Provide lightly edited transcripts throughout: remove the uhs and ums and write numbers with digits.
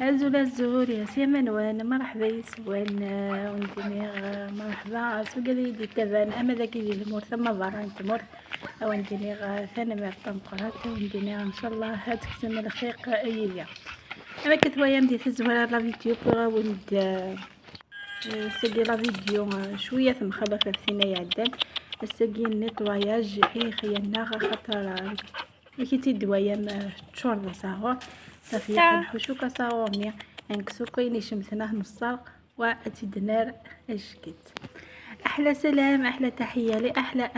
هزول الزهور يا سيمن وانا مرحبا يسوان ونديني مرحبا سوق دي تبان اما ذاك دي المور ثم ضران تمر ونديني ثاني مرتم قرات ونديني ان شاء الله هتكتم الخيق ايليا اما كتوايا مدي تزوار لا فيديو بغا وند سقي لا فيديو شويه ثم خلف فينا يعدل سقي النيطواياج خيالنا خاطر كي تدوايا ما تشور صاغور صافي نحوشو كصاغورني نكسو كاين شمسناه نصاق واتدنار اشكيت. احلى سلام احلى تحيه لاحلى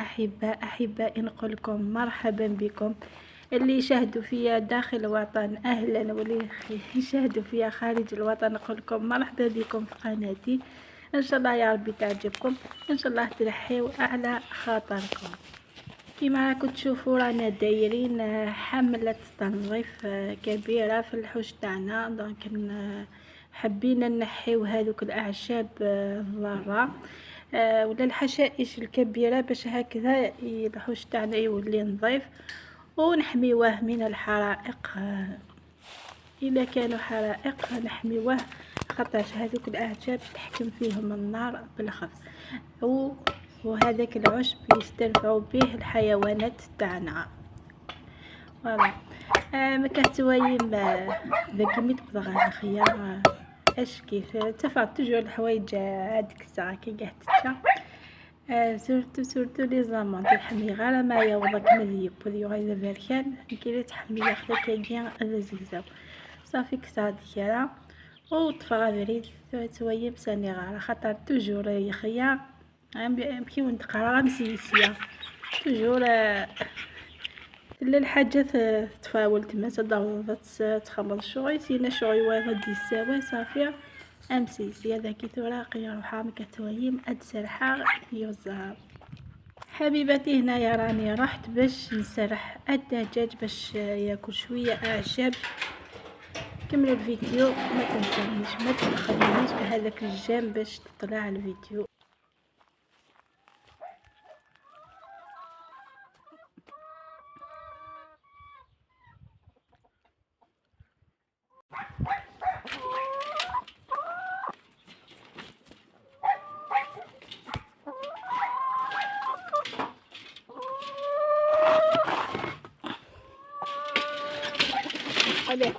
احباء نقول لكم مرحبا بكم اللي يشاهدوا فيا داخل الوطن اهلا واللي يشاهدوا فيا خارج الوطن نقول لكم مرحبا بكم في قناتي. ان شاء الله يا ربي تعجبكم ان شاء الله ترحيوا على خاطركم. كما راكم تشوفوا رانا دايرين حملة تنظيف كبيرة في الحوش تاعنا دونك حبينا نحيو هذوك الاعشاب الضارة ولا الحشائش الكبيرة باش هكذا الحوش تاعنا يولي نظيف ونحميوه من الحرائق اذا كانوا حرائق نحميوه خاطرش هذوك الاعشاب تحكم فيهم النار بالخف وهذاك العشب يستنفعوا به الحيوانات تاعنا. فوالا ما كتوايم ذاك ميت بضغ الخيار اش كيف تفع تجو الحوايج هاديك الساعه كي قعدت سورتو لي زامون تحمي غير ما يوضك مذيب وديو غير بركان كي تحمي ياخذك كاين الزقزاو صافي كساد كرا وطفى بريد تويم ساني غير خاطر توجور يخيار كي ونتقرا مسيسيه توجور الحاجه تفاول تما تضربت تخلص شغل سينا شغل واحد يساوي صافي امسيسيه ذاكي تراقي روحها مكتويم اد سرحه يوزها حبيبتي. هنايا راني رحت باش نسرح الدجاج باش ياكل شويه اعشاب. كملوا الفيديو ما تنسونيش ما تخلونيش بهذاك الجام باش تطلع الفيديو. عليه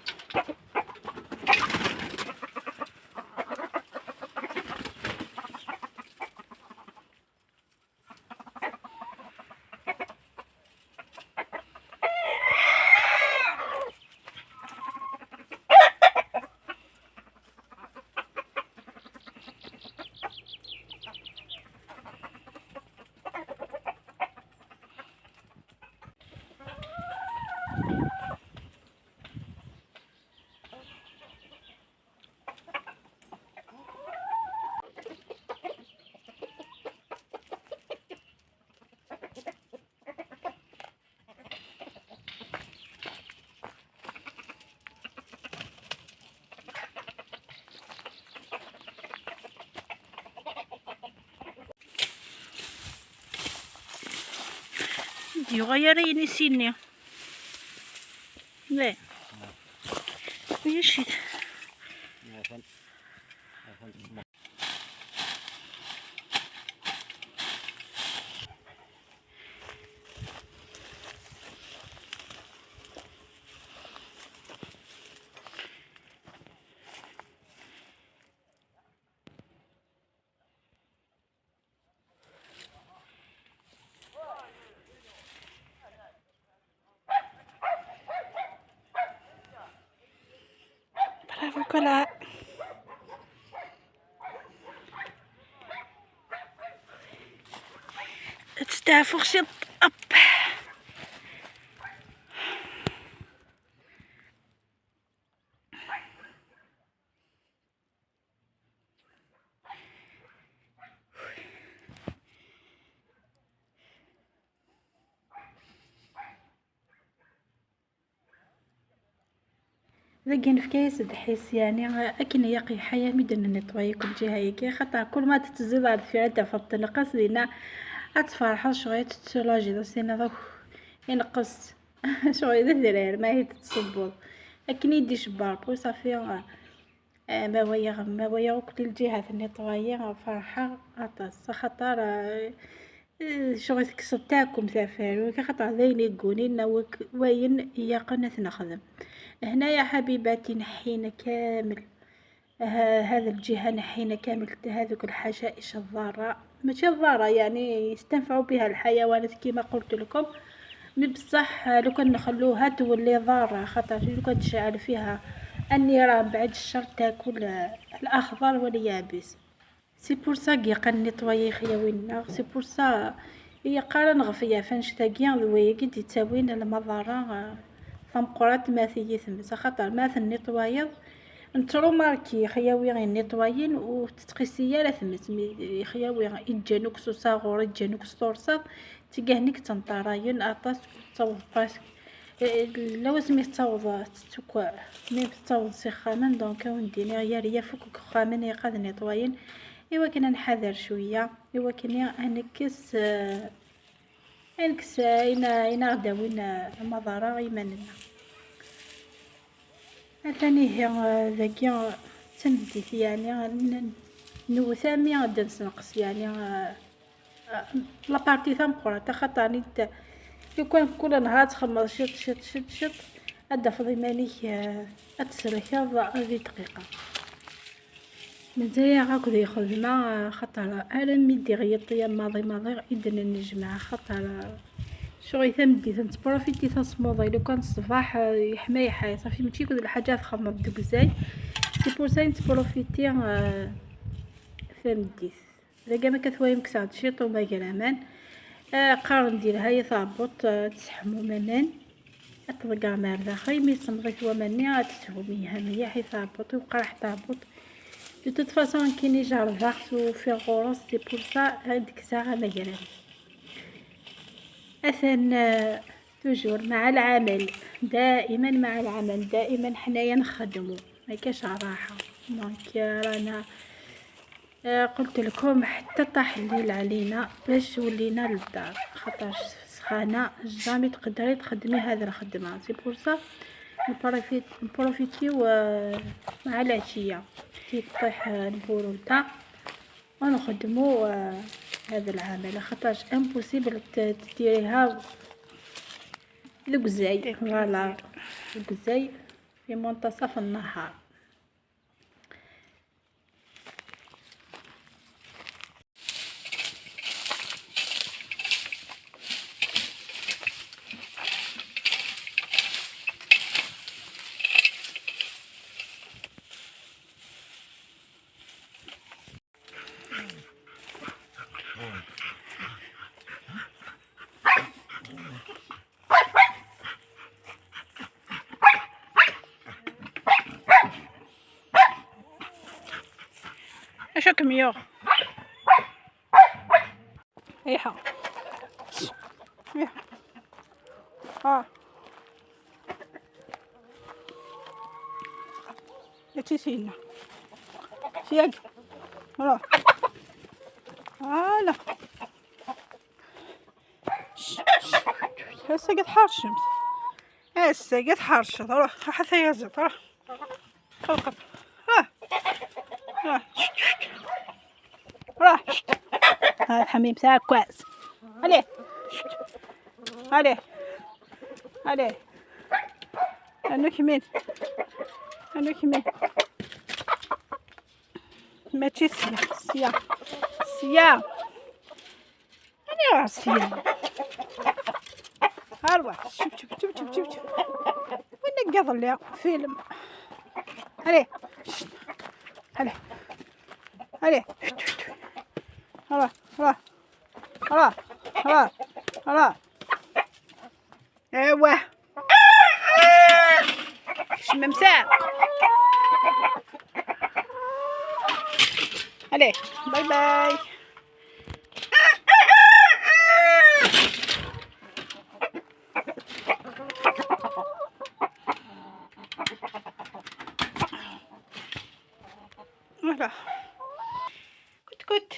يغيرين يسيني لا ويشيت برافو كلها تستعفو خشط اب ذاكين في كاس دحيس يعني اكن يقي حياه مدن نطوي كل جهه هيك خاطر كل ما تتزيد على الفئات فط القص لينا اتفرح شويه تسولاجي سينا ذوك ينقص شويه الدراري ما هي تتصبر لكن يدي شبار بو صافي ما ويا كل الجهات النيطوايي فرحة عطاس خاطر شغل تكسب تاعكم تافارو خاطر ذين يقولين وين هي قناة نخدم هنا يا حبيباتي. نحينا كامل هذا الجهة، نحينا كامل هذوك الحشائش الضارة، ماشي الضارة يعني يستنفعوا بها الحيوانات كما قلت لكم. بصح لو كان نخلوها تولي ضارة خاطر لو كان تشعل فيها النيران بعد الشر تاكل الأخضر واليابس. سي بور سا كيقا نيطوايي خياوينا، سي بور سا هي قارن غفيا فانش تاكيا ذويا كي تساوين المضارة ثمقرات ما ثي ثمس خاطر ما النيطوايض نترو ماركي خياوي غير نيطوايين وتتقيسي لا ثمس خياوي يجانوك صاغور يجانوك صورصات تيقهنيك تنطراين اطاس تصوض باسك لو سميت تصوض تتوكا مي تصوض سخانا دونك وندينا يا فوق خامن يقاد نيطوايين. ايوا كنا نحذر شويه، ايوا كنا انكس اين غداوين المضاره ايماننا. ثاني هي ذاكي تنديت يعني نوثامي غادا نسنقص يعني لابارتي ثم قرا تخطاني لو كان كل نهار تخمر شط أدا فضي مانيك أتسركض هذه دقيقة من زي هاكذا يخدم خطر أنا ميدي غيطيا ماضي إذن النجمع خطر شغل ثمدي تنتبروفيتي تصموضي لو كان الصباح يحماي حي صافي ماشي كل الحاجات خمر دوكزاي سي بور سا نتبروفيتي ثمدي إذا ما كثوايم كساد شيط وما كلامان قارن ديالها هي ثابط تسحمو منان أطلقا مار داخل مي صمغيت ومني تسحميها مليح ثابط وقرح ثابط دو توت فاصون كي يجي الضغط وفي غرس سي بور سا هاديك الساعة ما كلام أثن توجور مع العمل دائما مع العمل دائما حنايا نخدمو مكاش راحة دونك رانا قلت لكم حتى طاح الليل علينا باش ولينا للدار خاطر سخانه جامي تقدري تخدمي هذا الخدمه سي بور سا نبروفيتيو مع العشيه كي تطيح البروده ونخدمو هذا العمل خاطرش امبوسيبل تديريها لقزاي فوالا لقزاي في منتصف النهار. اشكم يو ايها ها يتسينا سياق لا لا هسه قد حار الشمس هسه قد حار الشمس روح حتى يزت روح خلقت راح هذا الحميم ساعة كويس عليه عليه عليه انك مين ما تشي سيا انا سيا هروح شوف وين قضى لي فيلم عليه هلا ايوه شممساء عليه باي باي هلا كت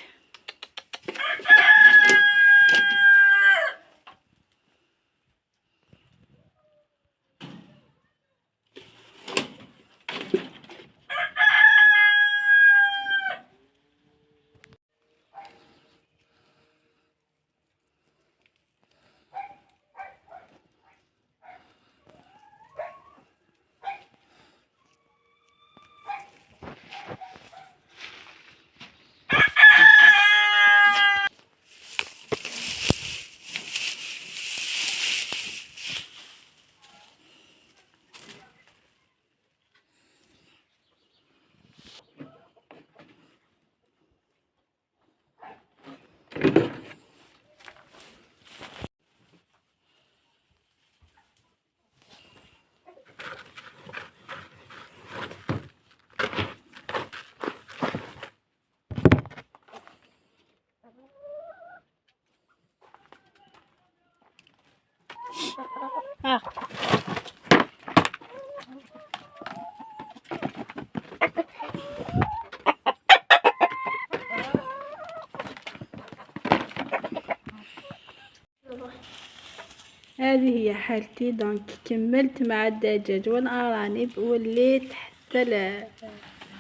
هذه هي حالتي. دونك كملت مع الدجاج والارانب، وليت حتى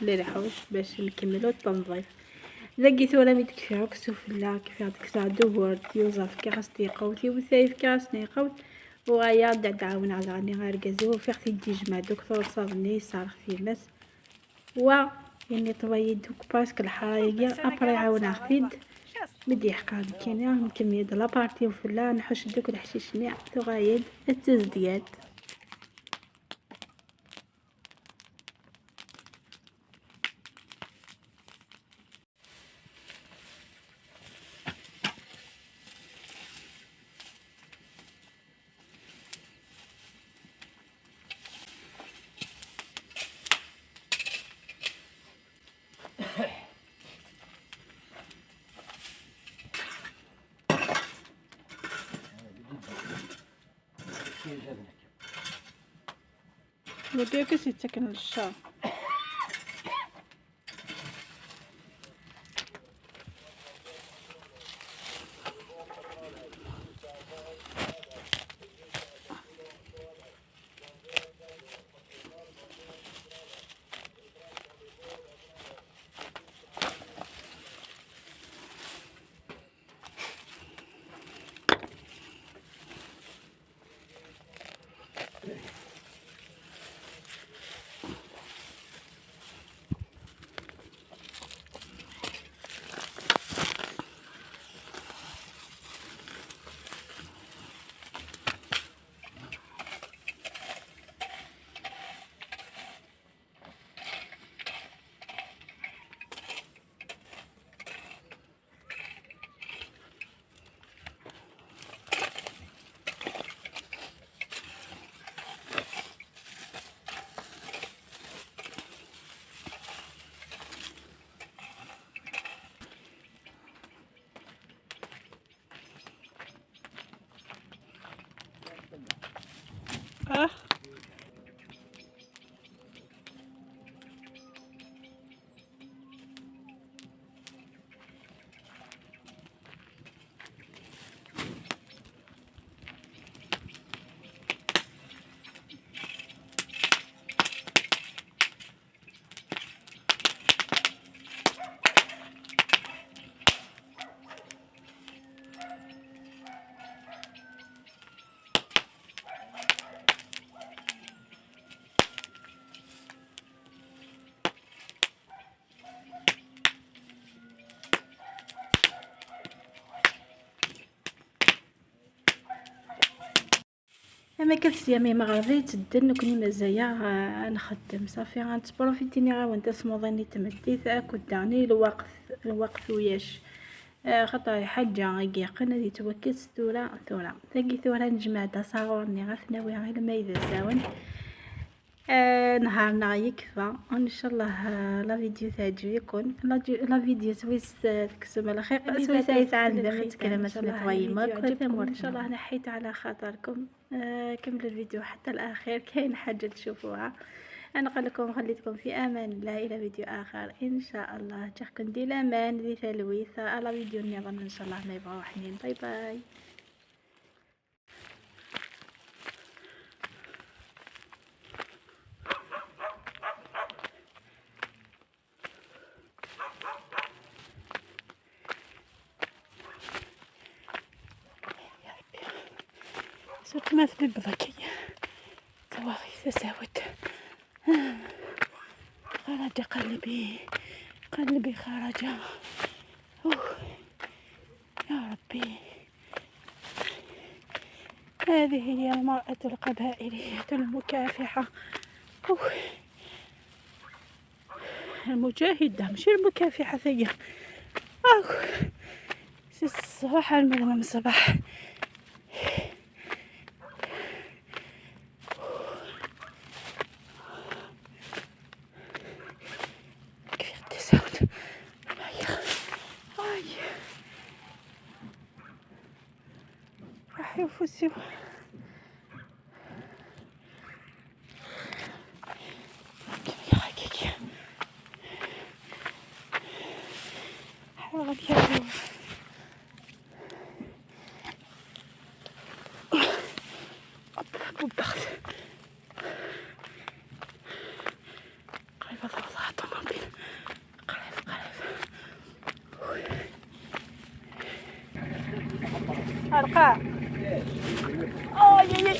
للحوش باش نكملو التنظيف. لقيت ولا ميتكفي هاك سفلا كيف هاديك الساعه دورت يوزف كاستي قوتي وثايف كاسني قوت وغايا دعاون على غني غير غازو في اختي الدجمه دكتور صابني صار في مس و يعني طوي دوك باسك الحرايقه ابري عاون خفيد بدي حقاد كاين كميه د لابارتي وفلا نحوش دوك الحشيش نيع ثغايد التزدياد. وديك سيتسكن للشام. اما كنت يامي مغربي تدن كني مزايا نخدم صافي غنتبروفيتيني وانت سموضيني تمديت اكو داني الوقت وياش خاطر حاجه غيقن هذه توكل ثورة تلاقي ثورة نجمع صاغورني غثناوي غير ما اذا ساون نهارنا يكفى ان شاء الله. لا فيديو تعجبكم لا فيديو سويس تكسم على خير سويس عندنا تكلمت متويمه كل ان شاء الله نحيت على خاطركم. كملوا الفيديو حتى الاخير كاين حاجه تشوفوها. انا قال لكم خليتكم في امان الله الى فيديو اخر ان شاء الله. تحكم دي الامان ذي تلويث على فيديو نظن ان شاء الله ما يبغوا حنين. باي باي. صرت ما في بضكية تواغي تساوت خرج قلبي خرج. يا ربي هذه هي المرأة القبائلية المكافحة المجاهدة مش المكافحة ثية. الصباح المغرب الصباح راح يفوسوا حاول يا أرقى. أوي.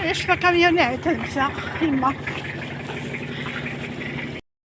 ايش كاميونات تنسى يما.